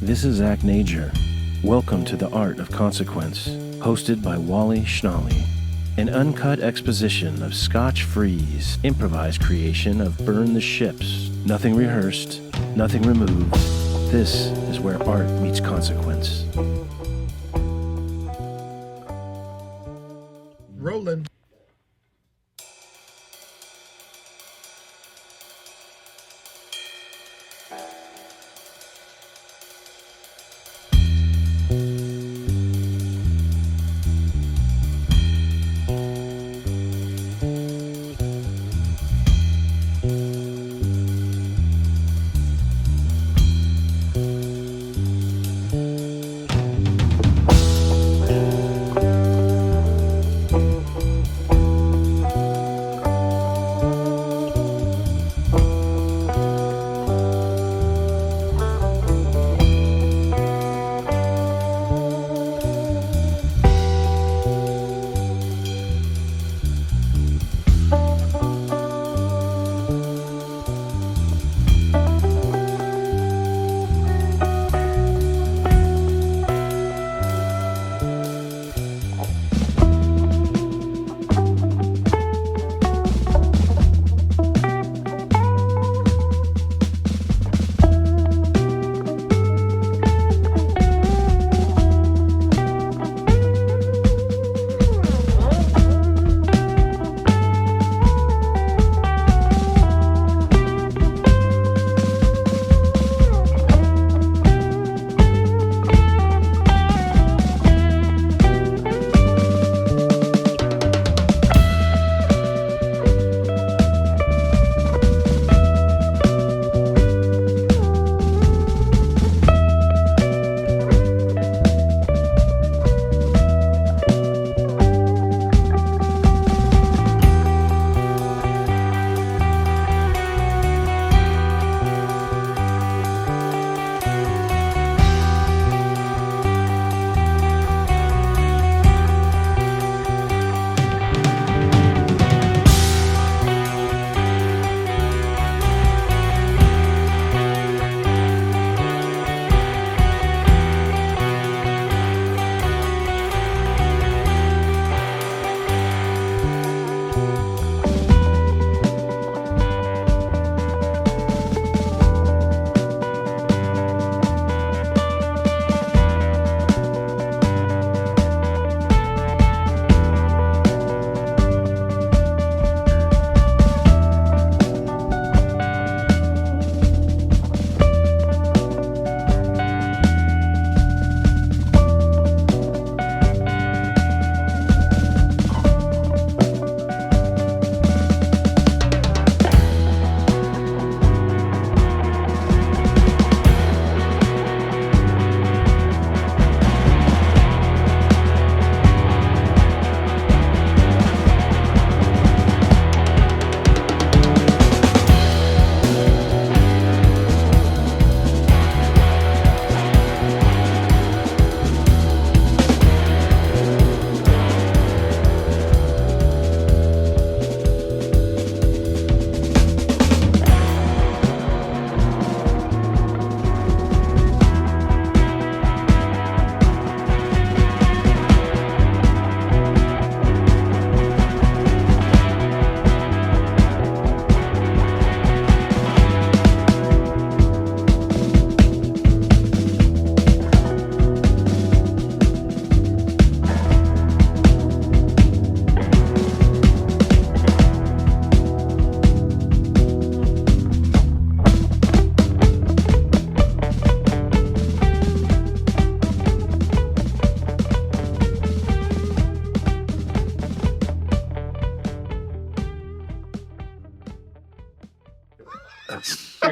This is Zach Nager. Welcome to The Art of Consequence, hosted by Wally Schnally. An uncut exposition of Scotch Free's improvised creation of Burn the Ships. Nothing rehearsed, nothing removed. This is where art meets consequence. Rolling.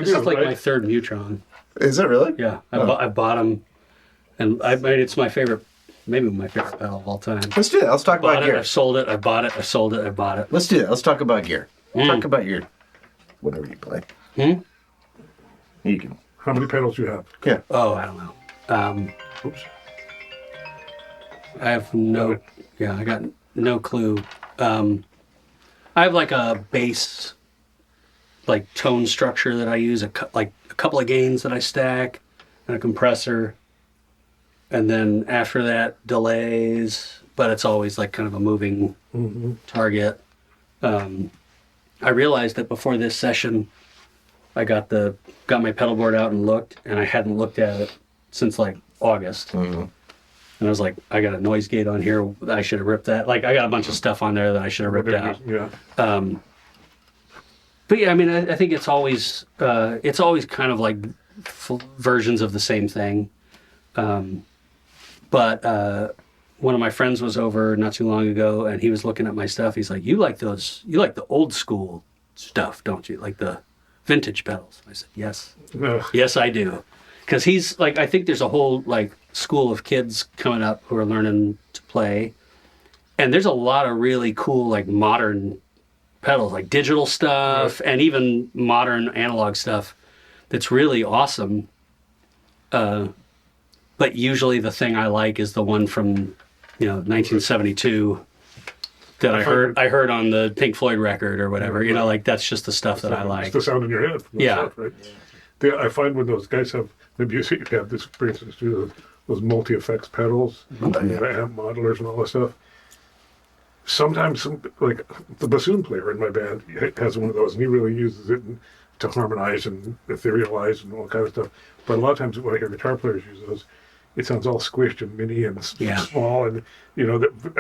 This is like my third Mutron. Is it really? Yeah, I bought them, and I mean it's my favorite, maybe my favorite pedal of all time. Let's do that. Let's talk about gear. I sold it. I bought it. I sold it. I bought it. Let's do that. Let's talk about gear. Talk about your whatever you play. You can. How many pedals do you have? Yeah. Oh, I don't know. Oops. I have no. Yeah, I got no clue. I have like a bass, like tone structure that I use. Like a couple of gains that I stack, and a compressor. And then after that, delays, but it's always like kind of a moving target. I realized that before this session, I got my pedal board out and looked, and I hadn't looked at it since like August. And I was like, I got a noise gate on here. I should have ripped that. Like, I got a bunch of stuff on there that I should have ripped out. Yeah. But yeah, I mean, I think it's always kind of like versions of the same thing. But one of my friends was over not too long ago, and he was looking at my stuff. He's like, you like the old school stuff, don't you? Like the vintage pedals. I said, yes. Yes, I do. Because he's like, I think there's a whole like school of kids coming up who are learning to play. And there's a lot of really cool, like modern pedals, like digital stuff and even modern analog stuff that's really awesome. But usually the thing I like is the one from, 1972 that I heard on the Pink Floyd record or whatever. You know, like that's just the stuff that I like. It's the sound in your head. Yeah. Stuff, right? I find when those guys have, maybe you have this experience too, those multi-effects pedals, amp modelers and all that stuff. Sometimes, like the bassoon player in my band has one of those, and he really uses it to harmonize and etherealize and all kind of stuff. But a lot of times when I hear guitar players use those, it sounds all squished and mini and small, and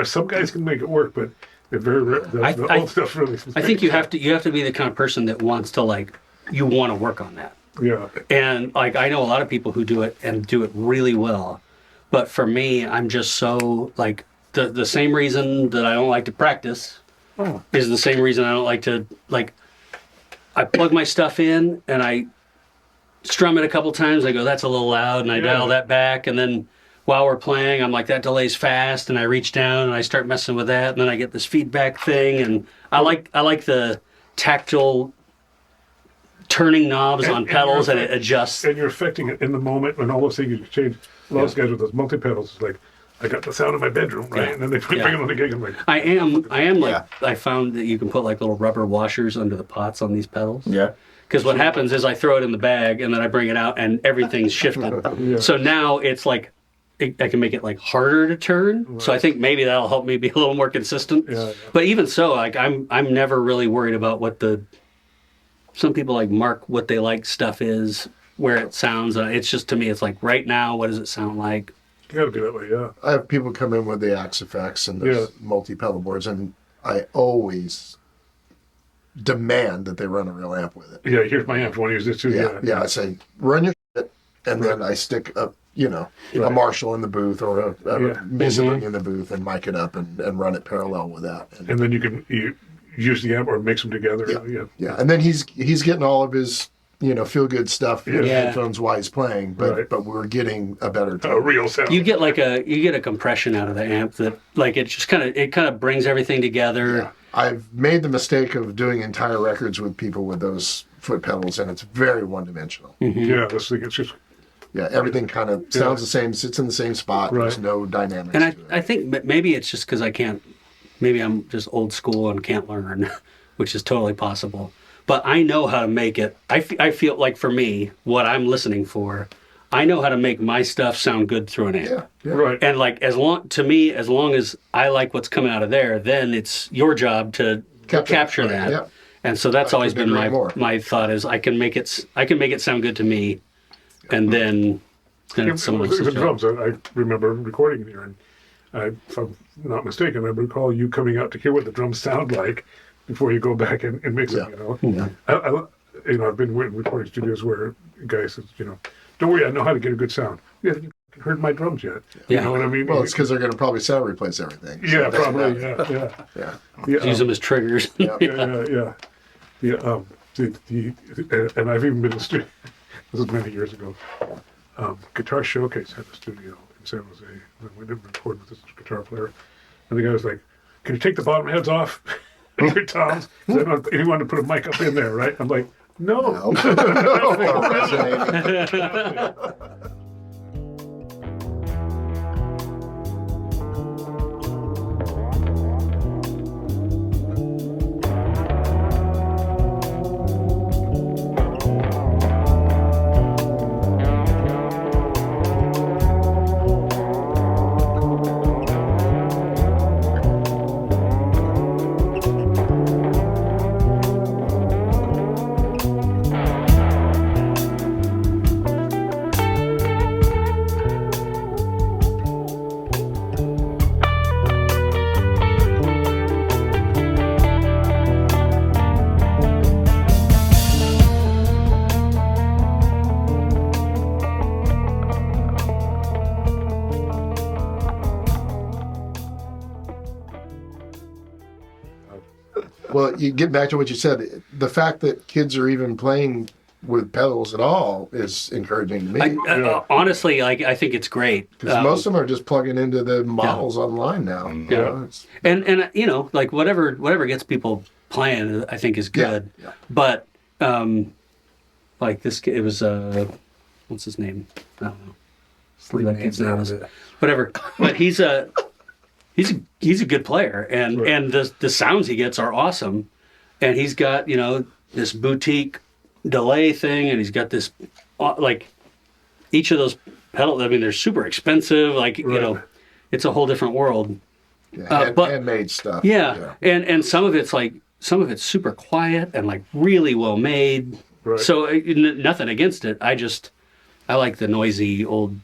some guys can make it work, but they're very the old stuff really. I think you have to be the kind of person that wants to you want to work on that. Yeah. And I know a lot of people who do it and do it really well, but for me, I'm just so like the same reason that I don't like to practice is the same reason I don't like to I plug my stuff in and I strum it a couple times. I go, that's a little loud, and I dial that back. And then while we're playing, I'm like, that delay's fast, and I reach down and I start messing with that, and then I get this feedback thing. And I like the tactile turning knobs on pedals, and it adjusts. And you're affecting it in the moment when all those things you change. A lot of those guys with those multi pedals is like, I got the sound in my bedroom, right? And then they bring it on the gig. I'm like, I am like, I found that you can put like little rubber washers under the pots on these pedals. Yeah. Because what happens is I throw it in the bag and then I bring it out and everything's shifted. So now it's like, I can make it like harder to turn. Right. So I think maybe that'll help me be a little more consistent. Yeah. But even so, like I'm never really worried about what some people like mark what they like stuff is, where it sounds. It's just, to me, it's like right now, what does it sound like? You gotta be that way, yeah. I have people come in with the Axe Effects and those multi-pedal boards, and I always demand that they run a real amp with it. Yeah, here's my amp. I want to use this too. Yeah. I say, run your shit, and then I stick a Marshall in the booth or a Mizling in the booth and mic it up and run it parallel with that. And then you use the amp or mix them together. Yeah. And then he's getting all of his feel good stuff headphones while he's playing, but we're getting a better tone. A real sound. You get a compression out of the amp that it just kind of brings everything together. Yeah. I've made the mistake of doing entire records with people with those foot pedals, and it's very one-dimensional. Mm-hmm. Yeah, this thing, it's just... Yeah, everything kind of sounds the same, sits in the same spot. Right. There's no dynamics and to it. I think maybe it's just because maybe I'm just old school and can't learn, which is totally possible. But I know how to make it. I feel like, for me, what I'm listening for, I know how to make my stuff sound good through an amp. Yeah. Right. And as long as I like what's coming out of there, then it's your job to capture that. Yeah. And so that's always been my thought is I can make it sound good to me, and then someone else's the job. drums. I remember recording here, and if I'm not mistaken, I recall you coming out to hear what the drums sound like before you go back and mix it. Yeah. I've been in recording studios where a guy says, don't worry, I know how to get a good sound. Yeah, you haven't heard my drums yet. Yeah. You know what I mean? Well, it's because they're going to probably sound replace everything. Yeah, probably. Yeah. Use them as triggers. Yeah. And I've even been in a studio. This was many years ago. Guitar Showcase had a studio in San Jose. And we did record with this guitar player. And the guy was like, can you take the bottom heads off your toms? Because I don't want anyone to put a mic up in there, right? I'm like, no. Well, you get back to what you said. The fact that kids are even playing with pedals at all is encouraging to me. Honestly, I think it's great. Because most of them are just plugging into the models online now. You know, it's- And you know, like whatever gets people playing, I think is good. Yeah. But like this, it was what's his name? I don't know. What his name is. Whatever. But he's a good player, and the sounds he gets are awesome, and he's got this boutique delay thing, and he's got this like each of those pedals. I mean, they're super expensive. Like it's a whole different world. yeah, but- handmade stuff. Yeah. And some of it's super quiet and like really well made. Right. So nothing against it. I like the noisy old.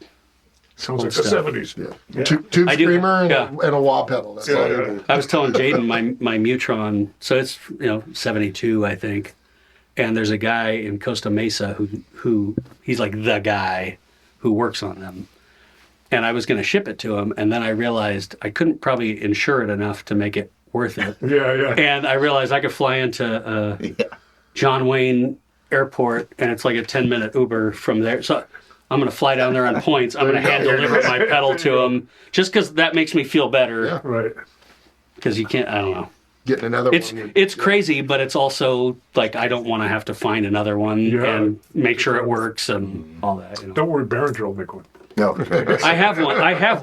Sounds Old like the stuff. 70s. Yeah. Tube I do- screamer and, yeah. and a wah pedal. That's all you Yeah. need. I was telling Jaden my Mutron. So it's 72, I think. And there's a guy in Costa Mesa who he's like the guy who works on them. And I was going to ship it to him, and then I realized I couldn't probably insure it enough to make it worth it. Yeah. And I realized I could fly into John Wayne Airport, and it's like a 10-minute Uber from there. So I'm going to fly down there on points. I'm going to hand deliver my pedal to him, just because that makes me feel better. Yeah. Right. Because you can't, I don't know. Getting another one. It's crazy, but it's also like I don't want to have to find another one Yeah. and make sure it works and all that. Don't worry, Behringer will make one. No. I have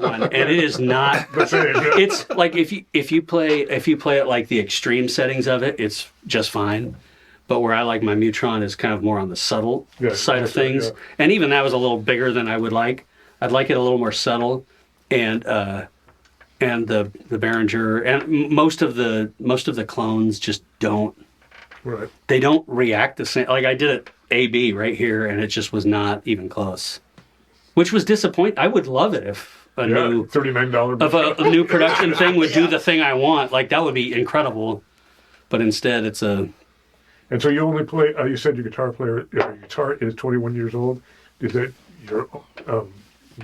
one, and it is not. It's like if you play it like the extreme settings of it, it's just fine. But where I like my Mutron is kind of more on the subtle side of things, yeah. and even that was a little bigger than I would like. I'd like it a little more subtle, and the Behringer and most of the clones just don't. Right. They don't react the same. Like I did it AB right here, and it just was not even close, which was disappointing. I would love it if a new $39 of a new production thing would do the thing I want. Like that would be incredible, but instead it's a. And so you only play. You said your guitar guitar is 21 years old. Is that your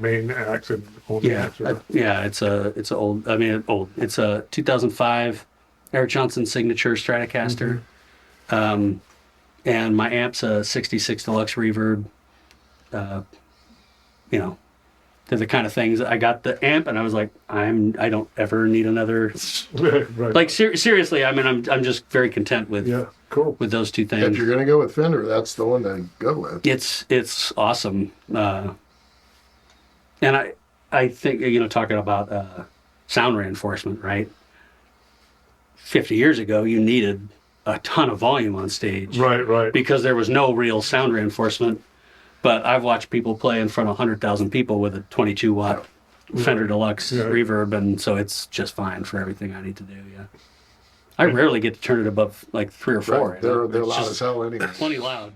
main axe and only axe? Or? It's a old. I mean, old. It's a 2005 Eric Johnson Signature Stratocaster, and my amp's a 66 Deluxe Reverb. They're the kind of things. I got the amp, and I was like, I don't ever need another. Right. Like seriously, I mean, I'm just very content with Cool. with those two If things. you're going to go with Fender, that's the one to go with. It's awesome, and I think talking about sound reinforcement, right? 50 years ago, you needed a ton of volume on stage, Right. because there was no real sound reinforcement. But I've watched people play in front of 100,000 people with a 22 watt Fender Deluxe reverb, and so it's just fine for everything I need to do. Yeah, I rarely get to turn it above like 3 or 4. Right. They're It's loud just as hell anyway. plenty loud.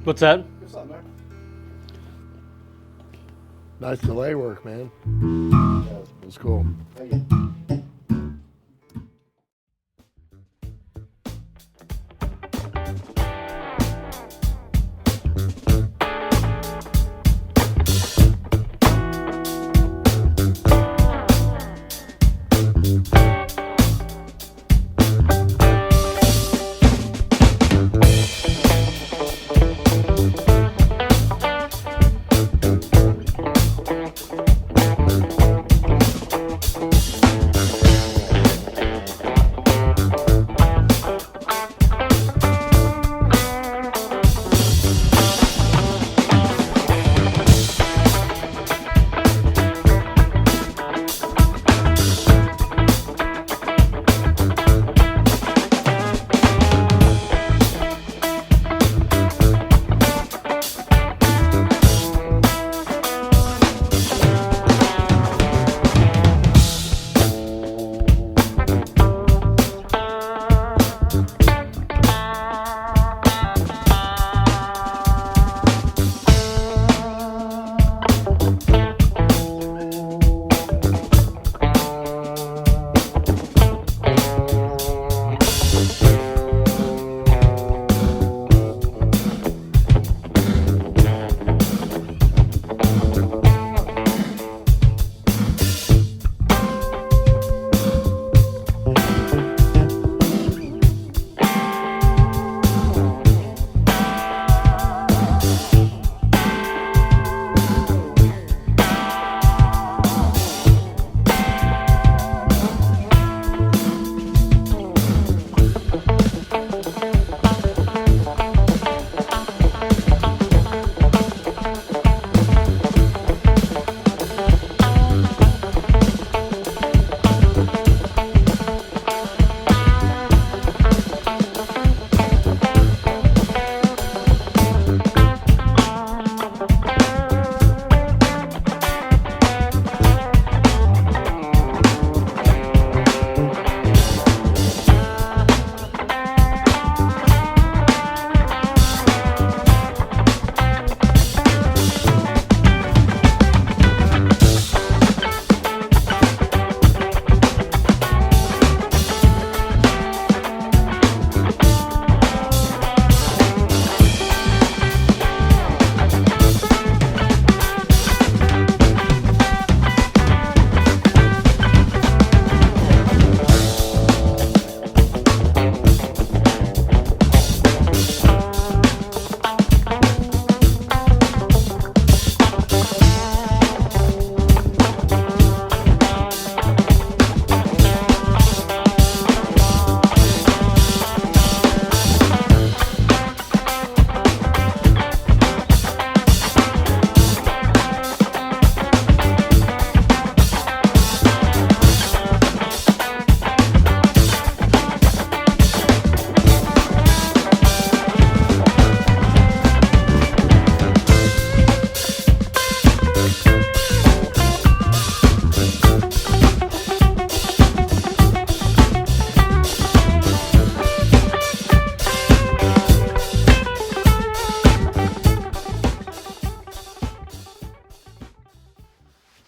What's that? Nice delay work, man. Yeah, it was cool.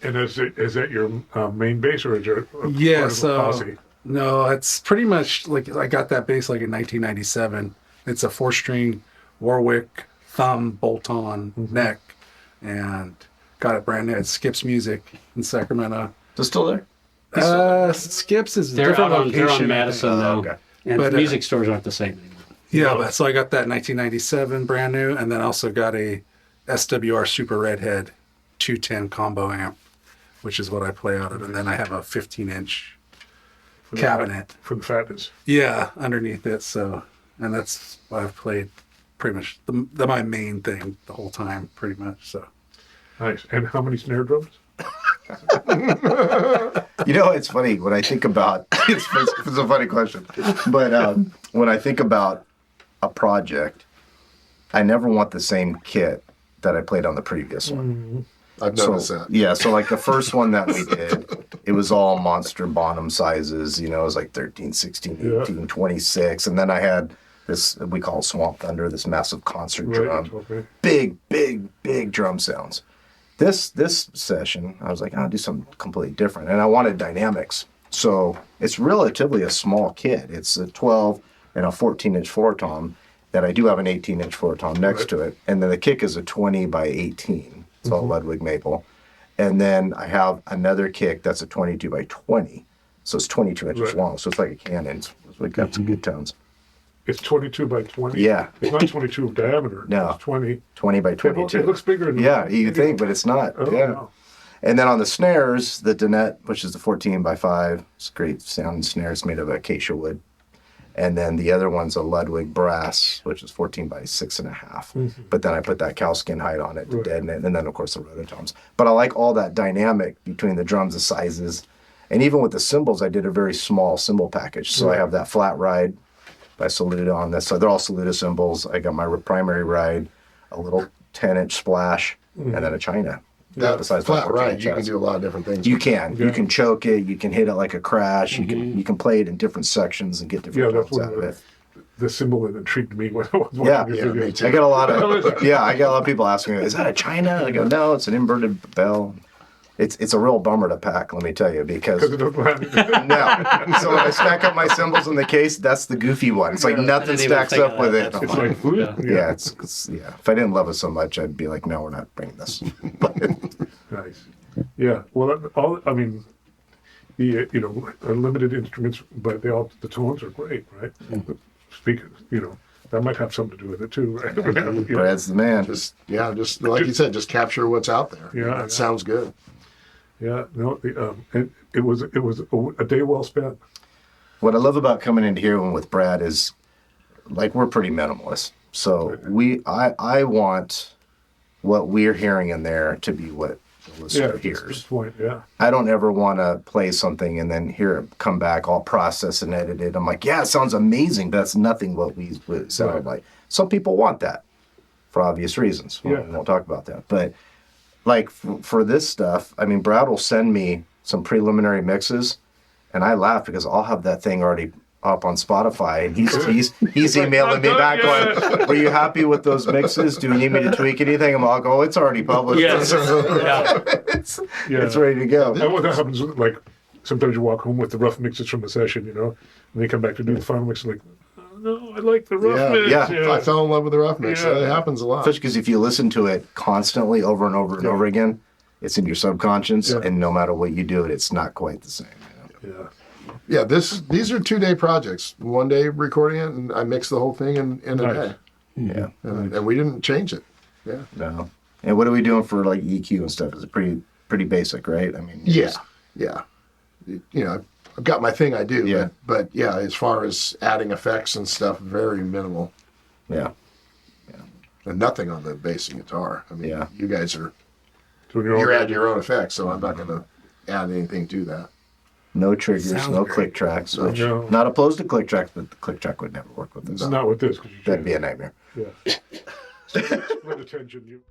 And is that your main bass, or is there a Yeah, part of a posse? no, it's pretty much like I got that bass like in 1997. It's a 4-string Warwick thumb bolt-on neck, and got it brand new at Skips Music in Sacramento. Is it still there? Skips is a They're different out on, location. they're I on think. Madison now. okay. And But, music stores aren't the same anymore. Yeah, but so I got that 1997 brand new, and then also got a SWR Super Redhead 210 combo amp, which is what I play out of, and then I have a 15-inch cabinet. For the fatness. Yeah, underneath it. So, and that's what I've played pretty much my main thing the whole time, pretty much. So, Nice. And how many snare drums? You know, it's funny when I think about it's a funny question, but when I think about a project, I never want the same kit that I played on the previous one. I've noticed that. Yeah, so like the first one that we did, it was all Monster Bonham sizes, you know, it was like 13, 16, 18, 26. And then I had This we call Swamp Thunder. This massive concert Right. drum, Okay. big drum sounds. This session, I was like, I'll do something completely different, and I wanted dynamics. So it's relatively a small kit. It's a 12 and a 14-inch floor tom. That I do have an 18-inch floor tom next Right. to it, and then the kick is a 20 by 18. It's all Ludwig maple, and then I have another kick that's a 22 by 20. So it's 22 inches Right. long. So it's like a cannon. We got some good tones. It's 22 by 20. Yeah. It's not 22 diameter. No. It's 20. 20 by It 22. looks bigger than Yeah, you think, but it's not. Oh, yeah. wow. And then on the snares, the Donette, which is the 14 by 5, it's a great sounding snare. It's made of acacia wood. And then the other one's a Ludwig brass, which is 14 by 6.5. But then I put that cow skin hide on it to Right. deaden it. And then, of course, the rototoms. But I like all that dynamic between the drums, the sizes. And even with the cymbals, I did a very small cymbal package. So I Right. have that flat ride by Saluda on this. So they're all Saluda cymbals. I got my primary ride, a little 10-inch splash, and then a China. That Besides my flat 14 ride, you can chest. do a lot of different things. You can. Yeah. You can choke it. You can hit it like a crash. You can play it in different sections and get Yeah, different that's tones one out of of the, it. the symbol that intrigued me when I was watching Yeah, your yeah, video. me too. I got a lot of people asking me, "Is that a China?" I go, "No, it's an inverted bell." It's a real bummer to pack, let me tell you, because Because it doesn't have no. So when I stack up my cymbals in the case, that's the goofy one. It's like Yeah. nothing I didn't even stacks think up of with that. it. That's It's fine. like food. Yeah, it's yeah. If I didn't love it so much, I'd be like, "No, we're not bringing this." Nice. Yeah. Well, I mean, the are limited instruments, but the tones are great, right? Speakers, that might have something to do with it too, right? Brad's the man. Just like you said, just capture what's out there. Yeah, That yeah. sounds good. Yeah. No. It was a day well spent. What I love about coming into here with Brad is, like, we're pretty minimalist. So I want what we're hearing in there to be what the Yeah. listener That's the hears. point. Yeah. I don't ever want to play something and then hear it come back all processed and edited. I'm like, yeah, it sounds amazing, but that's nothing what it sounded Right. like. Some people want that for obvious reasons. Yeah. We won't talk about that. But like for this stuff, I mean, Brad will send me some preliminary mixes, and I laugh because I'll have that thing already up on Spotify, and he's emailing me back going, "Were you happy with those mixes? Do you need me to tweak anything?" I'm all go, "It's already published. Yes. Yeah. Yeah. It's ready to go." And what that happens, like, sometimes you walk home with the rough mixes from the session, and they come back to do the final mix, like, oh, no, I like the rough Yeah, mix. yeah. I fell in love with the rough mix. Yeah. It happens a lot. Especially because if you listen to it constantly over and over and over again, it's in your subconscious, Yeah. and no matter what you do, it's not quite the same. Yeah. Yeah, these are 2-day projects. One day recording it, and I mixed the whole thing in a Nice. day, Yeah, and we didn't change it. Yeah, no. And what are we doing for like EQ and stuff? Is it pretty basic, right? I mean, yeah. I've got my thing I do. Yeah. But yeah, as far as adding effects and stuff, very minimal, yeah, and nothing on the bass and guitar. I mean, Yeah. you guys are So you're adding your own effects, so I'm not going to add anything to that. no triggers, Sounds no great. click tracks. Which, No. Not opposed to click tracks, but the click track would never work with this. It's not with this, because you That'd be a nightmare. Yeah. Split attention.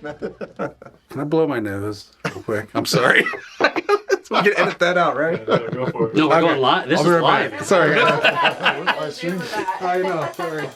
Can I blow my nose real quick? I'm sorry. So we can edit that out, right? Go for it. No, we're going live. This I'll is be right live. back. Sorry. I assume I know. Sorry.